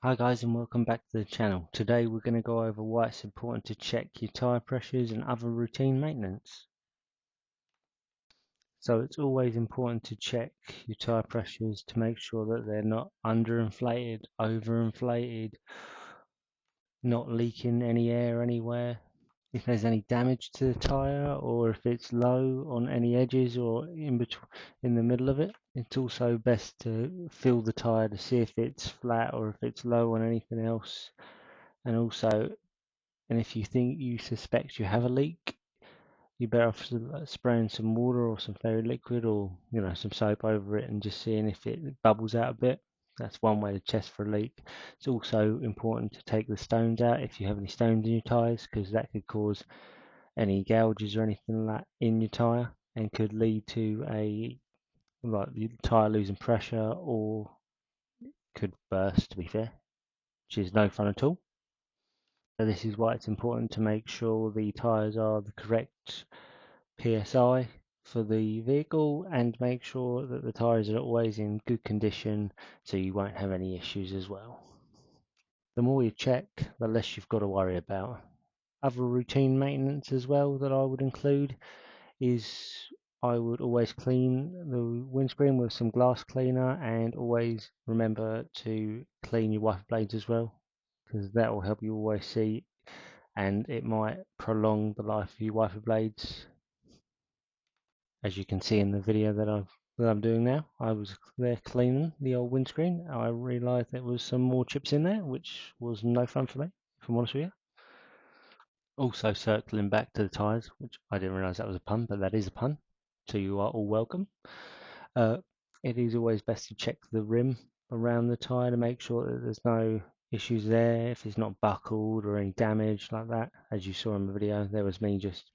Hi guys and welcome back to the channel. Today we're going to go over why it's important to check your tyre pressures and other routine maintenance. So it's always important to check your tyre pressures to make sure that they're not underinflated, overinflated, not leaking any air anywhere. If there's any damage to the tyre or if it's low on any edges or in between, in the middle of it, it's also best to feel the tyre to see if it's flat or if it's low on anything else. And also, and if you suspect you have a leak, you're better off spraying some water or some fairy liquid or some soap over it and just seeing if it bubbles out a bit. That's one way to test for a leak. It's also important to take the stones out if you have any stones in your tyres, because that could cause any gouges or anything like that in your tyre and could lead to the tyre losing pressure or could burst, to be fair, which is no fun at all. So this is why it's important to make sure the tyres are the correct PSI for the vehicle and make sure that the tyres are always in good condition so you won't have any issues as well. The more you check, the less you've got to worry about. Other routine maintenance as well that I would include is I would always clean the windscreen with some glass cleaner and always remember to clean your wiper blades as well, because that will help you always see and it might prolong the life of your wiper blades. As you can see in the video that I'm doing now, I was there cleaning the old windscreen. I realised there was some more chips in there, which was no fun for me, if I'm honest with you. Also circling back to the tyres, which I didn't realise that was a pun, but that is a pun, so you are all welcome. Uh, it is always best to check the rim around the tyre to make sure that there's no issues there, if it's not buckled or any damage like that. As you saw in the video, there was me just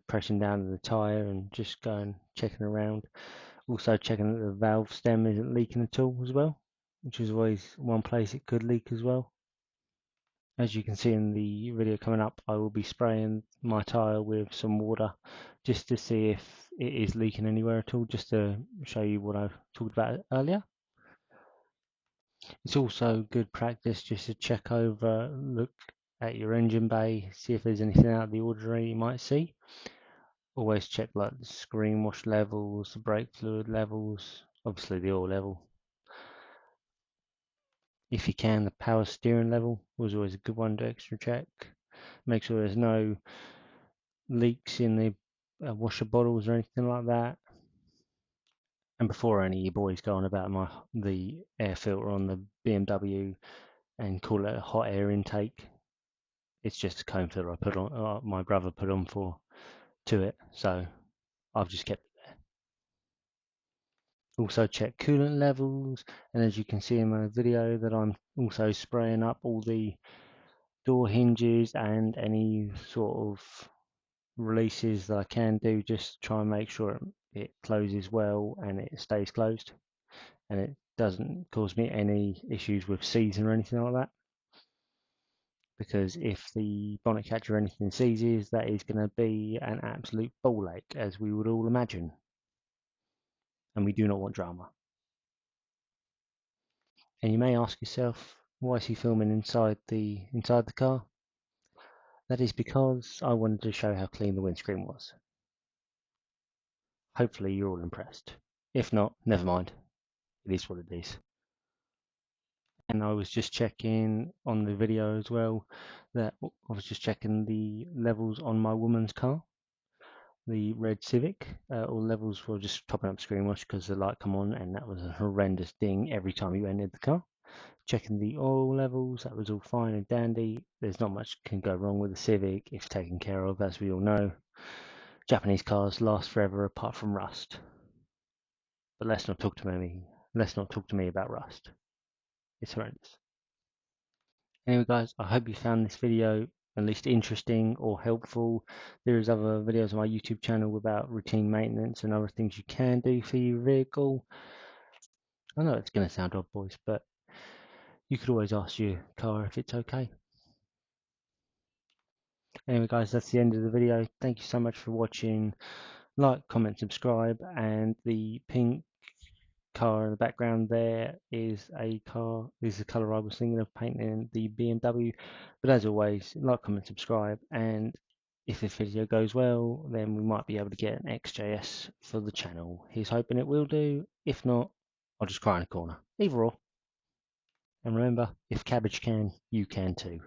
pressing down on the tyre and just going checking around. Also checking that the valve stem isn't leaking at all as well, which is always one place it could leak as well. As you can see in the video coming up, I will be spraying my tyre with some water just to see if it is leaking anywhere at all, just to show you what I talked about earlier. It's also good practice just to check over, look at your engine bay, see if there's anything out of the ordinary you might see. Always check like the screen wash levels, the brake fluid levels, obviously the oil level. If you can, the power steering level was always a good one to extra check. Make sure there's no leaks in the washer bottles or anything like that. And before any of you boys go on about the air filter on the BMW and call it a hot air intake, it's just a comb filter I put on. My brother put on to it, so I've just kept it there. Also check coolant levels, and as you can see in my video, that I'm also spraying up all the door hinges and any sort of releases that I can do, just try and make sure it closes well and it stays closed and it doesn't cause me any issues with seizing or anything like that, because if the bonnet catcher or anything seizes, that is going to be an absolute ball ache, as we would all imagine, and we do not want drama. And you may ask yourself, why is he filming inside the car? That is because I wanted to show how clean the windscreen was. Hopefully you're all impressed. If not, never mind. It is what it is. And I was just checking on the video as well that I was just checking the levels on my woman's car, the red Civic. All levels were just topping up screen wash because the light come on, and that was a horrendous thing every time you entered the car. Checking the oil levels, that was all fine and dandy. There's not much can go wrong with the Civic if taken care of, as we all know. Japanese cars last forever apart from rust. But let's not talk to me about rust. It's horrendous. Anyway guys, I hope you found this video at least interesting or helpful. There's other videos on my YouTube channel about routine maintenance and other things you can do for your vehicle. I know it's going to sound odd, boys, but you could always ask your car if it's okay. Anyway guys, that's the end of the video. Thank you so much for watching. Like, comment, subscribe, and the pink car in the background there is a car. This is the colour I was thinking of painting the BMW. But as always, like, comment, subscribe, and if this video goes well, then we might be able to get an XJS for the channel. Here's hoping it will do. If not, I'll just cry in a corner. Either or. And remember, if Cabbage can, you can too.